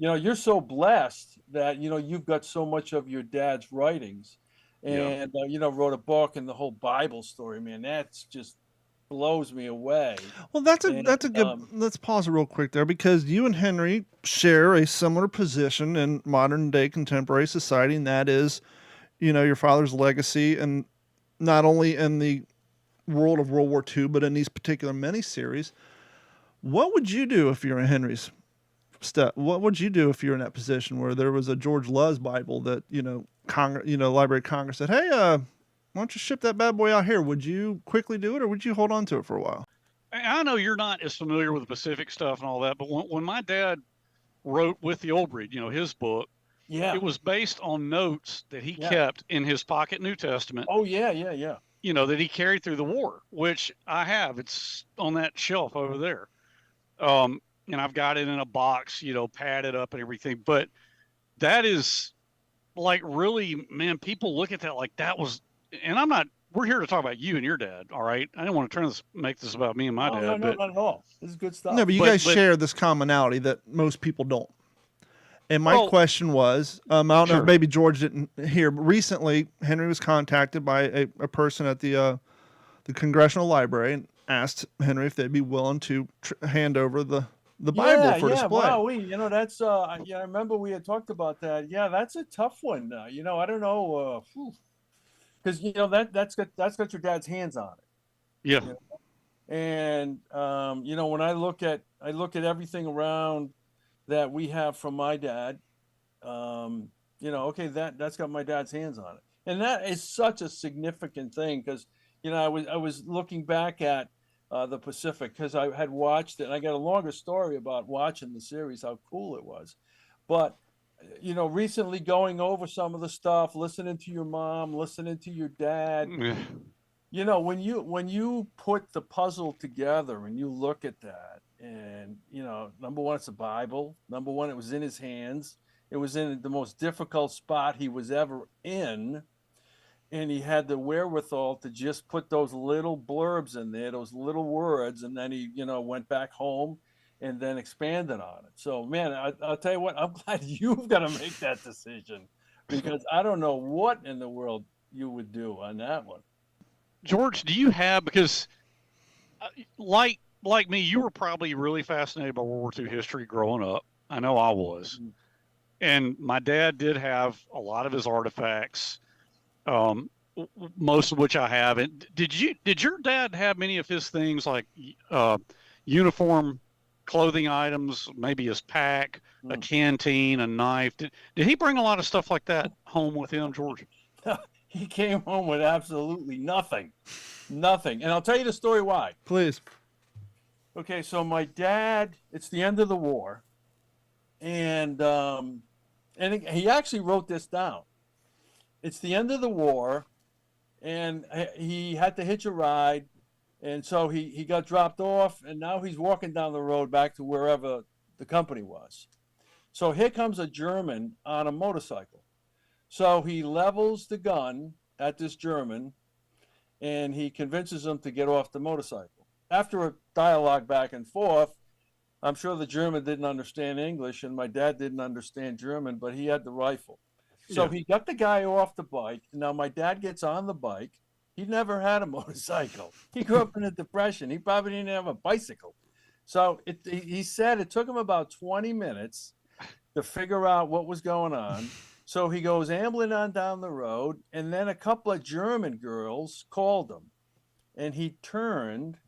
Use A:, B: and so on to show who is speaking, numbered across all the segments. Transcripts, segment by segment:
A: you're so blessed that, you've got so much of your dad's writings
B: Yeah.
A: and, wrote a book and the whole Bible story, man, that's just blows me away.
C: Well, that's a
A: And,
C: that's a good. Let's pause real quick there because you and Henry share a similar position in modern day contemporary society, and that is, your father's legacy, and not only in the world of World War II, but in these particular miniseries. What would you do if you're in Henry's step? What would you do if you're in that position where there was a George Luz Bible that Library of Congress said, "Hey, why don't you ship that bad boy out here?" Would you quickly do it, or would you hold on to it for a while?
B: I know you're not as familiar with the Pacific stuff and all that, but when my dad wrote With the Old Breed, his book,
A: yeah.
B: it was based on notes that he
A: Yeah.
B: kept in his pocket New Testament.
A: Oh, yeah, yeah, yeah.
B: That he carried through the war, which I have. It's on that shelf over there. And I've got it in a box, padded up and everything. But that is like really, man, people look at that like that was, and we're here to talk about you and your dad. All right. I didn't want to make this about me and my dad.
A: No,
B: but,
A: not at all. This is good stuff.
C: No, but you guys share this commonality that most people don't. And my question was, I don't know if maybe George didn't hear, but recently Henry was contacted by a person at the Congressional Library and asked Henry if they'd be willing to hand over the Bible for display.
A: Wow, that's I remember we had talked about that. Yeah, that's a tough one. I don't know, because that's got your dad's hands on it.
B: Yeah.
A: And when I look at everything around that we have from my dad, okay, that's got my dad's hands on it, and that is such a significant thing because I was looking back at the Pacific because I had watched it, and I got a longer story about watching the series, how cool it was, but recently going over some of the stuff, listening to your mom, listening to your dad. When you put the puzzle together and you look at that, and number one, it's a Bible. Number one, it was in his hands. It was in the most difficult spot he was ever in, and he had the wherewithal to just put those little blurbs in there, those little words, and then he went back home and then expanded on it. So, man, I'll tell you what, I'm glad you've got to make that decision because I don't know what in the world you would do on that one.
B: George, do you have, because like me, you were probably really fascinated by World War II history growing up. I know I was. Mm-hmm. And my dad did have a lot of his artifacts, most of which I have. And did your dad have many of his things like uniform clothing items, maybe his pack, a canteen, a knife? Did he bring a lot of stuff like that home with him, George?
A: He came home with absolutely nothing. And I'll tell you the story why.
C: Please.
A: Okay, so my dad, it's the end of the war, and he actually wrote this down. It's the end of the war, and he had to hitch a ride, and so he got dropped off, and now he's walking down the road back to wherever the company was. So here comes a German on a motorcycle. So he levels the gun at this German, and he convinces him to get off the motorcycle. After a dialogue back and forth, I'm sure the German didn't understand English, and my dad didn't understand German, but he had the rifle. So he got the guy off the bike. Now my dad gets on the bike. He never had a motorcycle. He grew up in a depression. He probably didn't have a bicycle. So he said it took him about 20 minutes to figure out what was going on. So he goes ambling on down the road, and then a couple of German girls called him, and he turned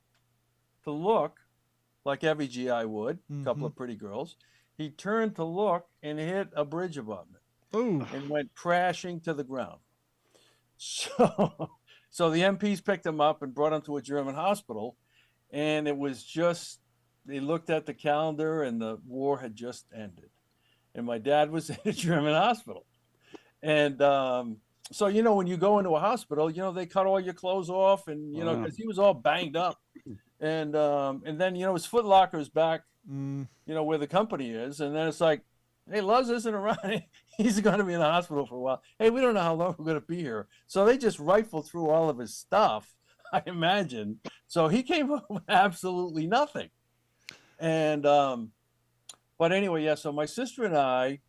A: to look like every GI would, a couple of pretty girls. He turned to look and hit a bridge abutment.
C: Ooh.
A: And went crashing to the ground. So the MPs picked him up and brought him to a German hospital, and it was just, they looked at the calendar and the war had just ended. And my dad was in a German hospital. And so, when you go into a hospital, they cut all your clothes off and, because he was all banged up. And then, his Foot Locker is back, where the company is. And then it's like, hey, Luz isn't around. He's going to be in the hospital for a while. Hey, we don't know how long we're going to be here. So they just rifled through all of his stuff, I imagine. So he came up with absolutely nothing. And But anyway, yeah, so my sister and I,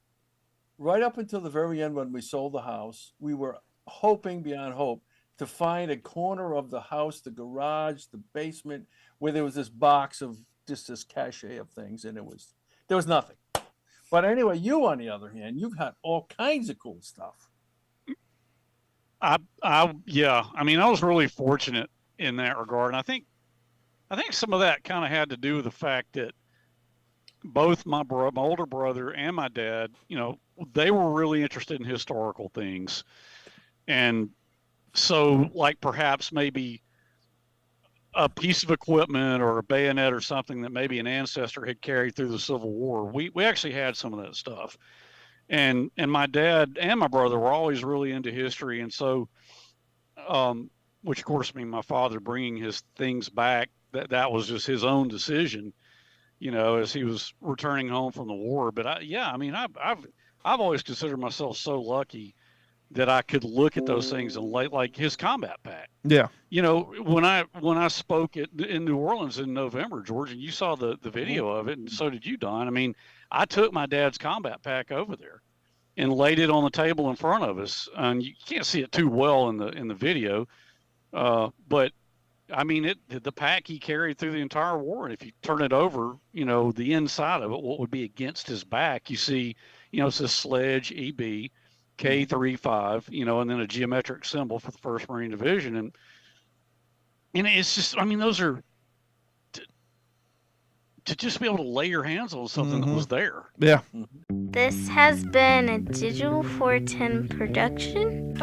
A: right up until the very end when we sold the house, we were hoping beyond hope to find a corner of the house, the garage, the basement, where there was this box of just this cachet of things, and there was nothing. But anyway, you on the other hand, you've got all kinds of cool stuff.
B: Yeah, I mean, I was really fortunate in that regard. And I think some of that kind of had to do with the fact that both my older brother and my dad, you know, they were really interested in historical things. And so like perhaps maybe a piece of equipment or a bayonet or something that maybe an ancestor had carried through the Civil War. We actually had some of that stuff. And my dad and my brother were always really into history. And so, which of course, I mean, my father bringing his things back, that was just his own decision, you know, as he was returning home from the war. But I mean, I've always considered myself so lucky that I could look at those things and like his combat pack.
C: Yeah.
B: You know, when I spoke in New Orleans in November, George, and you saw the video of it, and so did you, Don. I mean, I took my dad's combat pack over there and laid it on the table in front of us. And you can't see it too well in the video, but I mean, the pack he carried through the entire war. And if you turn it over, you know, the inside of it, what would be against his back, you see, you know, it says Sledge EB K35, you know, and then a geometric symbol for the 1st Marine Division. And it's just, I mean, those are to just be able to lay your hands on something that was there.
C: Yeah.
D: This has been a Digital 410 production.